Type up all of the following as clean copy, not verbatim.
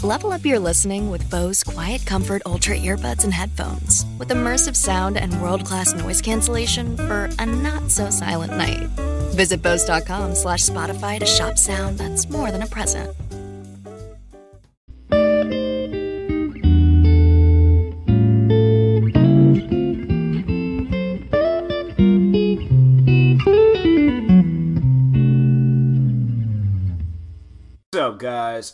Level up your listening with Bose Quiet Comfort Ultra earbuds and headphones. With immersive sound and world-class noise cancellation for a not-so-silent night. Visit Bose.com/Spotify to shop sound that's more than a present. What's up, guys?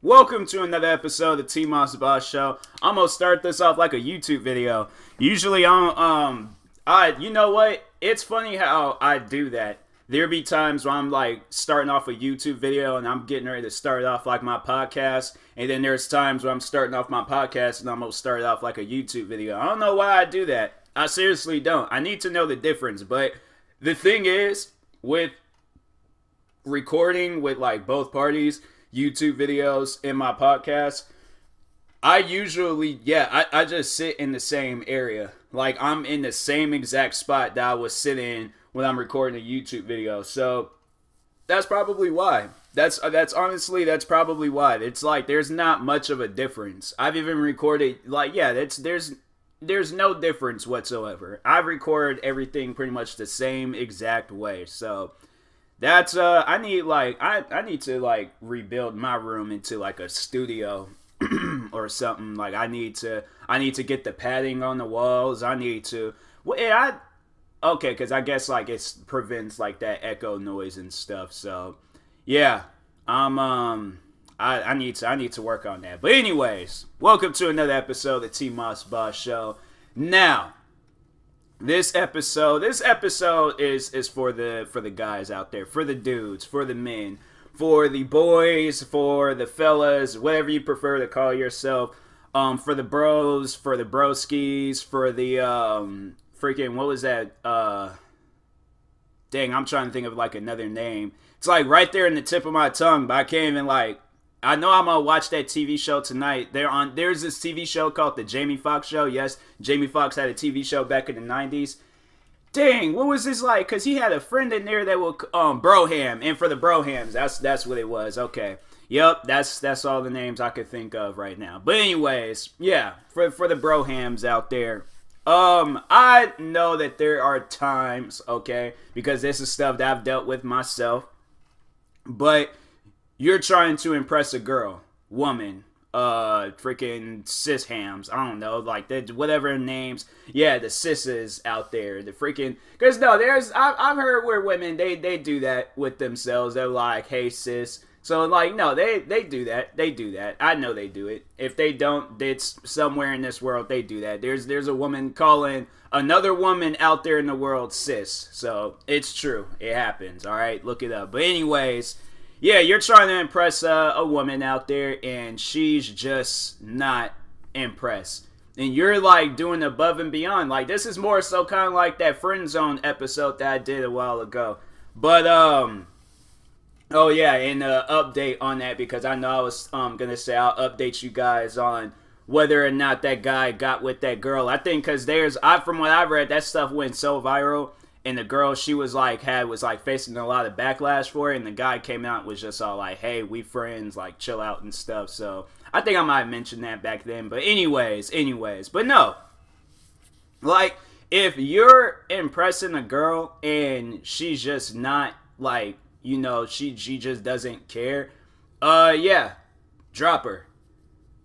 Welcome to another episode of the TMossBoss show. I'm gonna start this off like a YouTube video. Usually, you know what? It's funny how I do that. There be times where I'm like starting off a YouTube video and I'm getting ready to start off like my podcast, and then there's times where I'm starting off my podcast and I'm gonna start off like a YouTube video. I don't know why I do that. I seriously don't. I need to know the difference. But the thing is, with recording with like both parties, YouTube videos and my podcast, I usually, I just sit in the same area. Like, I'm in the same exact spot that I was sitting when I'm recording a YouTube video. So that's probably why. That's probably why. It's like there's not much of a difference. I've even recorded there's no difference whatsoever. I've recorded everything pretty much the same exact way. So that's I need to rebuild my room into like a studio or something. Like I need to get the padding on the walls. Because I guess like it prevents like that echo noise and stuff. So yeah, I need to work on that. But anyways, welcome to another episode of the TMossBoss show. Now, This episode is for the guys out there, for the dudes, for the men, for the boys, for the fellas, whatever you prefer to call yourself, for the bros, for the broskies, for the freaking, what was that? Dang, I'm trying to think of like another name. It's like right there in the tip of my tongue, but I can't even I know I'm gonna watch that TV show tonight. There's this TV show called The Jamie Foxx Show. Yes, Jamie Foxx had a TV show back in the 90s. Dang, what was this like? Because he had a friend in there that would, Broham. And for the Brohams, that's what it was. Okay. Yep, that's all the names I could think of right now. But anyways, yeah, for the Brohams out there. I know that there are times, okay, because this is stuff that I've dealt with myself. But you're trying to impress a girl, woman, freaking cis hams. I don't know, like whatever names. Yeah, the sisses out there, the freaking. Because no, I've heard where women they do that with themselves. They're like, hey sis. So like no, they do that. They do that. I know they do it. If they don't, it's somewhere in this world they do that. There's a woman calling another woman out there in the world sis. So it's true. It happens. All right, look it up. But anyways. Yeah, you're trying to impress a woman out there, and she's just not impressed. And you're, like, doing above and beyond. Like, this is more so kind of like that Friend Zone episode that I did a while ago. But, oh, yeah, and update on that, because I know I was going to say I'll update you guys on whether or not that guy got with that girl. I think because from what I've read, that stuff went so viral. And the girl she was facing a lot of backlash for it, and the guy came out and was just all like, hey, we friends, like chill out and stuff. So I think I might have mentioned that back then. But anyways, but no. Like, if you're impressing a girl and she's just not like, you know, she just doesn't care, yeah, drop her.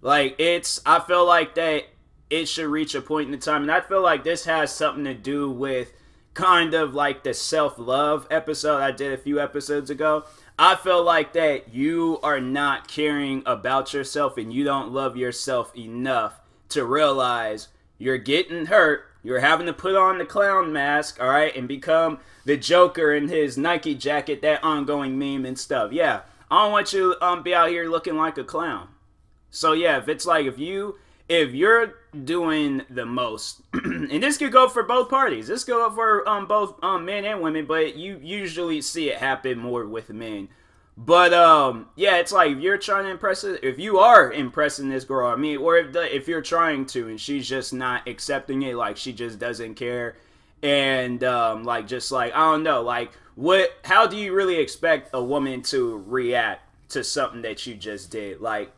Like, I feel like that it should reach a point in the time, and I feel like this has something to do with kind of like the self-love episode I did a few episodes ago. I feel like that you are not caring about yourself and you don't love yourself enough to realize you're getting hurt. You're having to put on the clown mask, all right, and become the Joker in his Nike jacket, that ongoing meme and stuff. Yeah, I don't want you to be out here looking like a clown. So yeah, if you're doing the most, and this could go for both parties. This could go for both men and women, but you usually see it happen more with men. But yeah, it's like if you're trying to impress it, if you are impressing this girl, I mean, or if you're trying to and she's just not accepting it, like she just doesn't care, and like just like I don't know, like how do you really expect a woman to react to something that you just did. Like,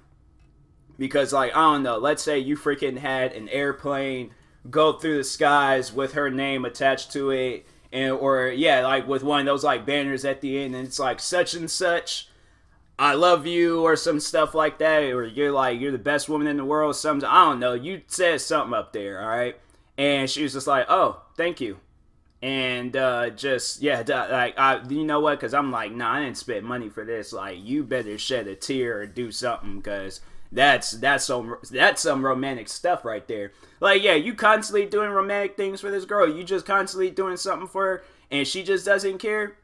because, like, I don't know, let's say you freaking had an airplane go through the skies with her name attached to it, and or yeah, like with one of those like banners at the end, and it's like such and such, I love you, or some stuff like that, or you're the best woman in the world, something, I don't know, you said something up there, alright? And she was just like, oh, thank you. And just, yeah, like, you know what, because I'm like, nah, I didn't spend money for this, like, you better shed a tear or do something, because that's some romantic stuff right there. Like, yeah, you constantly doing romantic things for this girl, you just constantly doing something for her, and she just doesn't care.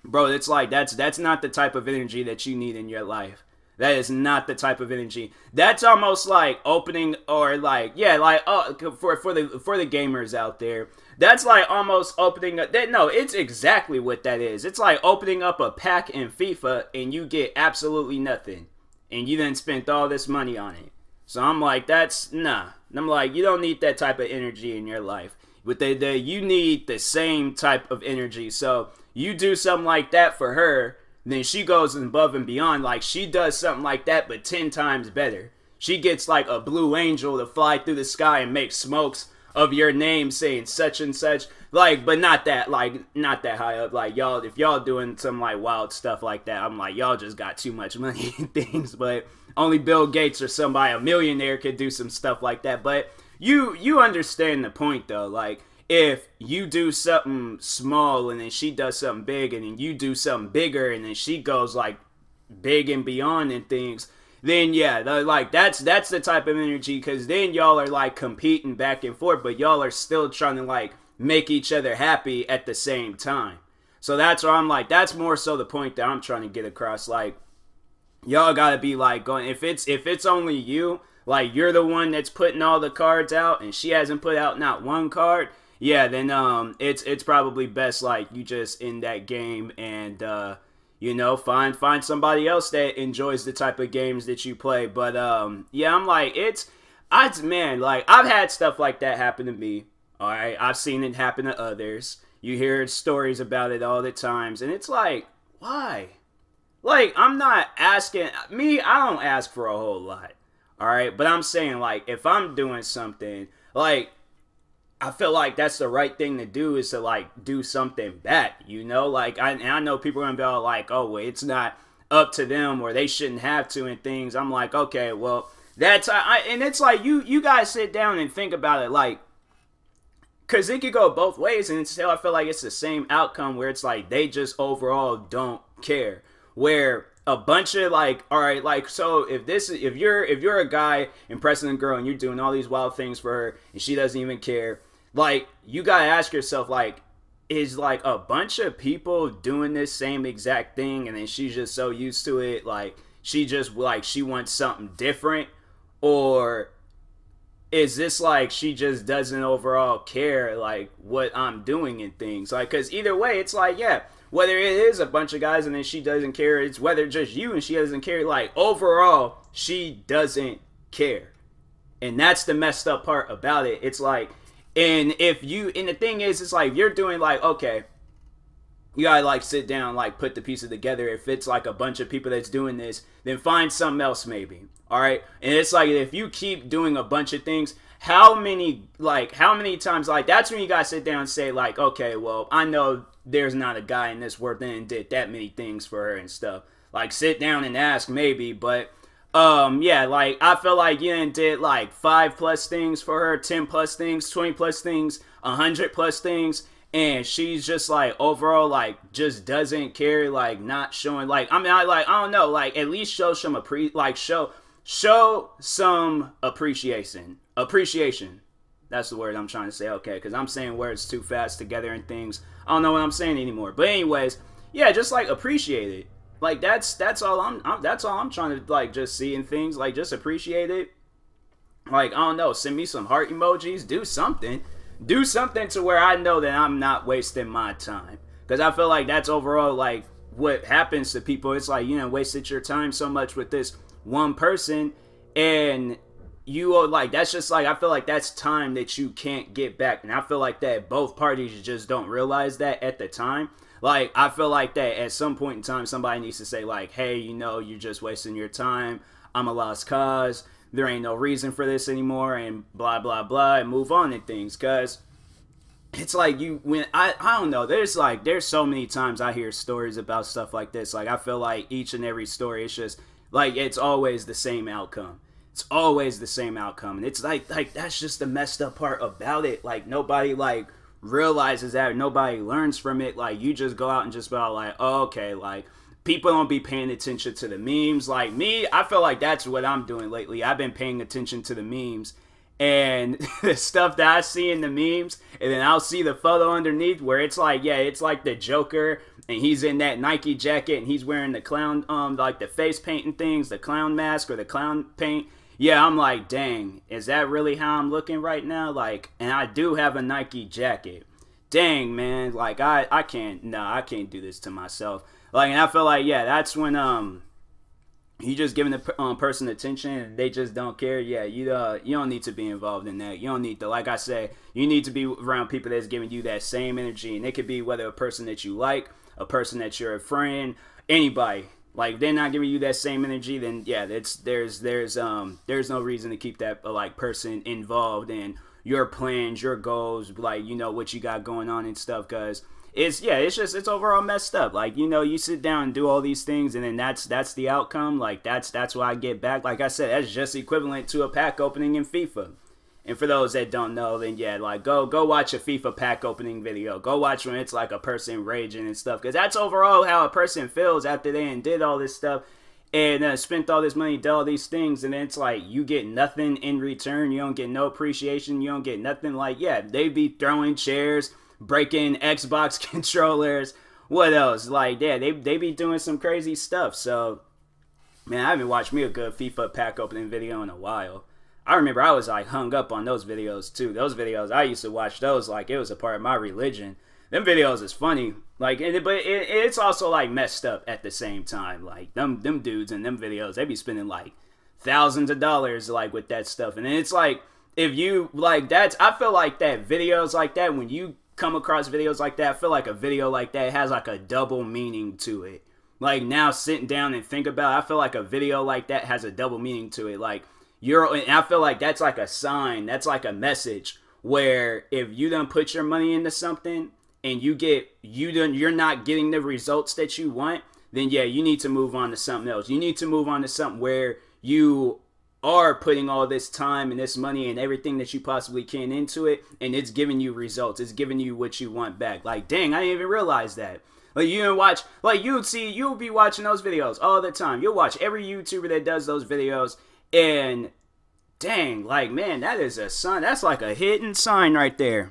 Bro, it's like, that's not the type of energy that you need in your life. That is not the type of energy. That's almost like opening, or like, yeah, like, for the gamers out there, that's like almost opening up, no, it's exactly what that is. It's like opening up a pack in FIFA and you get absolutely nothing. And you done spent all this money on it. So I'm like, that's, nah. And I'm like, you don't need that type of energy in your life. But you need the same type of energy. So you do something like that for her, then she goes above and beyond. Like, she does something like that, but 10 times better. She gets like a blue angel to fly through the sky and make smokes of your name saying such and such. Like, but not that high up. Like, y'all, if y'all doing some like wild stuff like that, I'm like, y'all just got too much money and things. But only Bill Gates or somebody, a millionaire, could do some stuff like that. But you understand the point though. Like, if you do something small and then she does something big, and then you do something bigger and then she goes like big and beyond and things, then yeah, like that's the type of energy, because then y'all are like competing back and forth, but y'all are still trying to like make each other happy at the same time. So that's where I'm like, that's more so the point that I'm trying to get across. Like, y'all gotta be like going, if it's only you, like you're the one that's putting all the cards out and she hasn't put out not one card, yeah, then it's probably best like you just end that game and you know, find somebody else that enjoys the type of games that you play. But yeah, I'm like, man, like, I've had stuff like that happen to me. All right, I've seen it happen to others. You hear stories about it all the times, and it's like, why? Like, I'm not asking, I don't ask for a whole lot. All right, but I'm saying, like, if I'm doing something, like, I feel like that's the right thing to do, is to like do something back, you know? Like, I know people are gonna be all like, oh, well, it's not up to them, or they shouldn't have to, and things. I'm like, okay, well, that's and it's like you guys sit down and think about it, like, because it could go both ways, and still I feel like it's the same outcome, where it's like they just overall don't care. Where a bunch of like, all right, like, so if you're a guy impressing a girl and you're doing all these wild things for her and she doesn't even care, like, you gotta ask yourself, like, is like a bunch of people doing this same exact thing and then she's just so used to it, like she just like she wants something different, or is this like she just doesn't overall care like what I'm doing and things? Like, because either way, it's like, yeah, whether it is a bunch of guys and then she doesn't care, it's whether just you and she doesn't care, like, overall, she doesn't care. And that's the messed up part about it. It's like, and the thing is, it's like, you're doing like, okay, you gotta like sit down, like put the pieces together. If it's like a bunch of people that's doing this, then find something else maybe. All right. And it's like, if you keep doing a bunch of things, how many times, like, that's when you gotta sit down and say, like, okay, well, I know there's not a guy in this world that did that many things for her and stuff. Like, sit down and ask maybe, but yeah, like, I feel like you did like 5+ things for her, 10+ things, 20+ things, 100+ things, and she's just like overall like just doesn't care, like not showing, like, I mean, I don't know, like, at least show some show some appreciation. That's the word I'm trying to say, okay, because I'm saying words too fast together and things. I don't know what I'm saying anymore. But anyways, yeah, just like appreciate it. Like, that's all I'm trying to like just see in things. Like, just appreciate it. Like, I don't know, send me some heart emojis, do something to where I know that I'm not wasting my time. Because I feel like that's overall like what happens to people. It's like, you know, wasted your time so much with this one person, and you are like, that's just like, I feel like that's time that you can't get back. And I feel like that both parties just don't realize that at the time. Like, I feel like that at some point in time, somebody needs to say, like, hey, you know, you're just wasting your time. I'm a lost cause. There ain't no reason for this anymore, and blah, blah, blah, and move on and things. Because it's like I don't know, there's so many times I hear stories about stuff like this. Like, I feel like each and every story, it's just, like, it's always the same outcome. It's always the same outcome. And it's like that's just the messed up part about it. Like, nobody, like, realizes that. Nobody learns from it. Like, you just go out and just about, like, oh, okay, like, people don't be paying attention to the memes. Like, me, I feel like that's what I'm doing lately. I've been paying attention to the memes. And the stuff that I see in the memes, and then I'll see the photo underneath where it's like, yeah, it's like the Joker, and he's in that Nike jacket, and he's wearing the clown, like the face paint and things, the clown mask or the clown paint. Yeah, I'm like, dang, is that really how I'm looking right now? Like, and I do have a Nike jacket. Dang, man, like, I can't do this to myself. Like, and I feel like, yeah, that's when, you just giving the person attention and they just don't care. Yeah, you don't need to be involved in that. You don't need to, like I said, you need to be around people that's giving you that same energy. And it could be whether a person that you like, a person that you're a friend, anybody. Like, they're not giving you that same energy, then yeah, there's no reason to keep that like person involved in your plans, your goals, like, you know, what you got going on and stuff. Because it's overall messed up. Like, you know, you sit down and do all these things, and then that's the outcome. Like, that's what I get back. Like I said, that's just equivalent to a pack opening in FIFA. And for those that don't know, then yeah, like, go watch a FIFA pack opening video. Go watch when it's like a person raging and stuff, because that's overall how a person feels after they did all this stuff and spent all this money, did all these things, and then it's like you get nothing in return. You don't get no appreciation. You don't get nothing. Like, yeah, they be throwing chairs, breaking Xbox controllers. What else? Like, yeah, they be doing some crazy stuff. So, man, I haven't watched me a good FIFA pack opening video in a while. I remember I was like hung up on those videos too. Those videos, I used to watch those like it was a part of my religion. Them videos is funny, like, but it's also like messed up at the same time. Like, them dudes in them videos, they be spending like thousands of dollars like with that stuff. And then it's like, if you like, I feel like that videos like that, when you come across videos like that, I feel like a video like that has like a double meaning to it. Like, now sitting down and think about it, I feel like a video like that has a double meaning to it. Like, and I feel like that's like a sign, that's like a message where if you done put your money into something and you're not getting the results that you want, then yeah, you need to move on to something else. You need to move on to something where you are putting all this time and this money and everything that you possibly can into it, and it's giving you results. It's giving you what you want back. Like, dang, I didn't even realize that. Like, you didn't watch, like, you'll be watching those videos all the time. You'll watch every YouTuber that does those videos, and dang, like, man, that is a sign. That's like a hidden sign right there.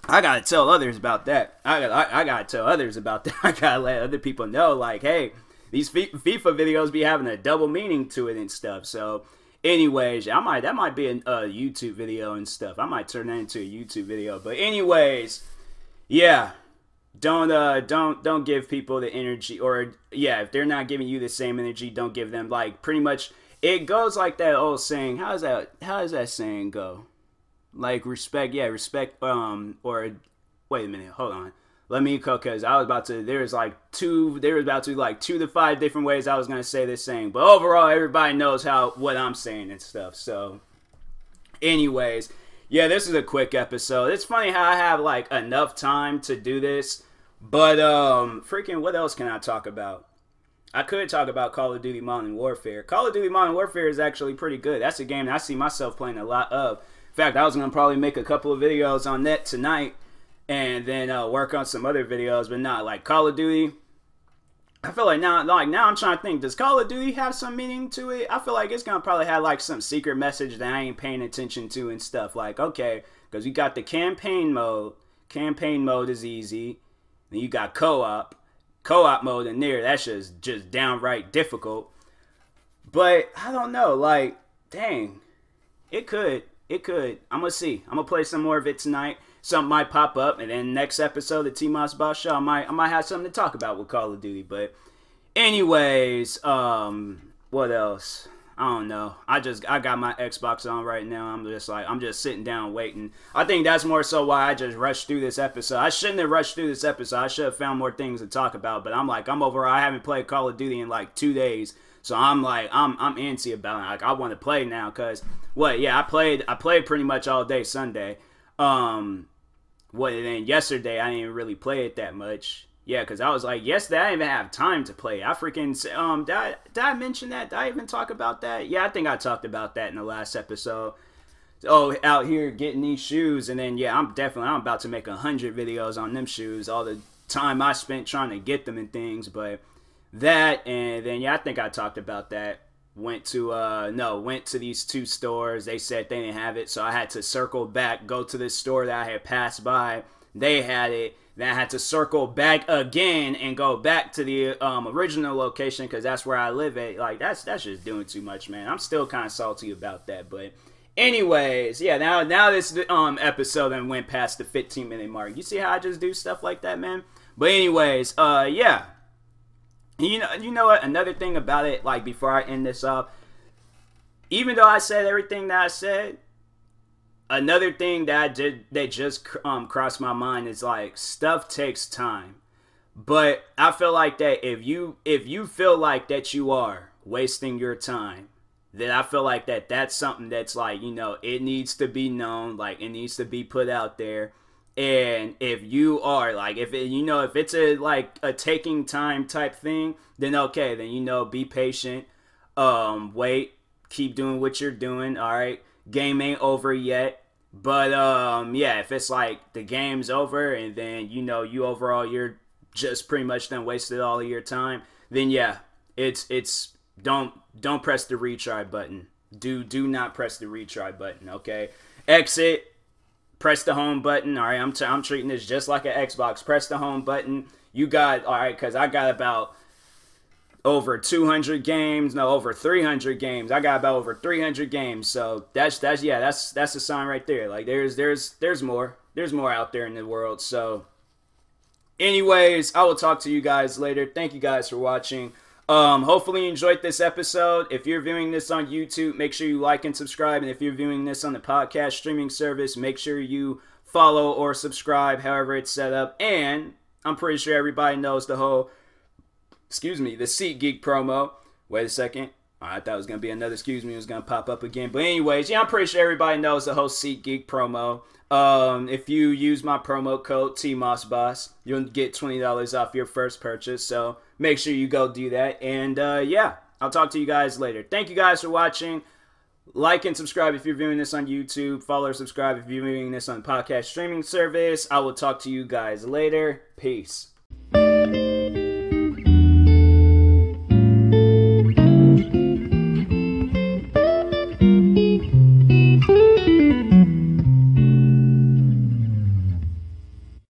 I gotta tell others about that. I gotta tell others about that. I gotta let other people know, like, hey, these FIFA videos be having a double meaning to it and stuff. So, anyways, that might be a YouTube video and stuff. I might turn that into a YouTube video. But anyways, yeah, don't give people the energy, or yeah, if they're not giving you the same energy, don't give them, like, pretty much. It goes like that old saying. How does that saying go? Like, respect, or wait a minute, hold on. Let me go, because I was about to, there was about to 2 to 5 different ways I was going to say this saying. But overall, everybody knows what I'm saying and stuff. So, anyways, yeah, this is a quick episode. It's funny how I have, like, enough time to do this. But, freaking, what else can I talk about? I could talk about Call of Duty Modern Warfare. Call of Duty Modern Warfare is actually pretty good. That's a game that I see myself playing a lot of. In fact, I was going to probably make a couple of videos on that tonight and then work on some other videos, but not like Call of Duty. I feel like now I'm trying to think, does Call of Duty have some meaning to it? I feel like it's going to probably have like some secret message that I ain't paying attention to and stuff. Like, okay, because you got the campaign mode. Campaign mode is easy. Then you got co-op mode in there. That's just downright difficult. But I don't know, like, dang, it could. I'm gonna see. I'm gonna play some more of it tonight. Something might pop up, and then next episode of the TMossBoss show, I might have something to talk about with Call of Duty. But anyways, what else? I don't know. I got my Xbox on right now. I'm just sitting down waiting. I think that's more so why I just rushed through this episode. I shouldn't have rushed through this episode. I should have found more things to talk about. But I'm over. I haven't played Call of Duty in like 2 days, so I'm antsy about it. Like I want to play now, cause I played pretty much all day Sunday. And then yesterday I didn't even really play it that much. Yeah, because I was like, yesterday I didn't even have time to play. I freaking, did I mention that? Did I even talk about that? Yeah, I think I talked about that in the last episode. Oh, out here getting these shoes. And then, yeah, I'm about to make 100 videos on them shoes. All the time I spent trying to get them and things. But that, and then, yeah, I think I talked about that. Went to these 2 stores. They said they didn't have it. So I had to circle back, go to this store that I had passed by. They had it. Then I had to circle back again and go back to the original location because that's where I live at. Like, that's just doing too much, man. I'm still kind of salty about that. But anyways, yeah, now this episode then went past the 15-minute mark. You see how I just do stuff like that, man? But anyways, yeah. You know what? Another thing about it, like, before I end this off, even though I said everything that I said, another thing that I did that just crossed my mind is like stuff takes time. But I feel like that if you feel like that you are wasting your time, then I feel like that's something that's like, it needs to be known, like it needs to be put out there. And if you are like, if it's a taking time type thing, then okay, then be patient, wait, keep doing what you're doing. All right, game ain't over yet. But yeah, if it's like the game's over and then you're just pretty much done wasted all of your time, then yeah, it's don't press the retry button. Do not press the retry button. Okay, exit. Press the home button. All right, I'm treating this just like an Xbox. Press the home button. You got, all right, because I got about over 200 games. No, over 300 games. I got about over 300 games. So that's a sign right there. Like there's more. There's more out there in the world. So anyways, I will talk to you guys later. Thank you guys for watching. Hopefully you enjoyed this episode. If you're viewing this on YouTube, make sure you like and subscribe. And if you're viewing this on the podcast streaming service, make sure you follow or subscribe, however it's set up. And I'm pretty sure everybody knows the SeatGeek promo. Wait a second. I thought it was going to be another it was going to pop up again. But anyways, yeah, I'm pretty sure everybody knows the whole SeatGeek promo. If you use my promo code TMossBoss, you'll get $20 off your first purchase. So make sure you go do that. And yeah, I'll talk to you guys later. Thank you guys for watching. Like and subscribe if you're viewing this on YouTube. Follow or subscribe if you're viewing this on podcast streaming service. I will talk to you guys later. Peace.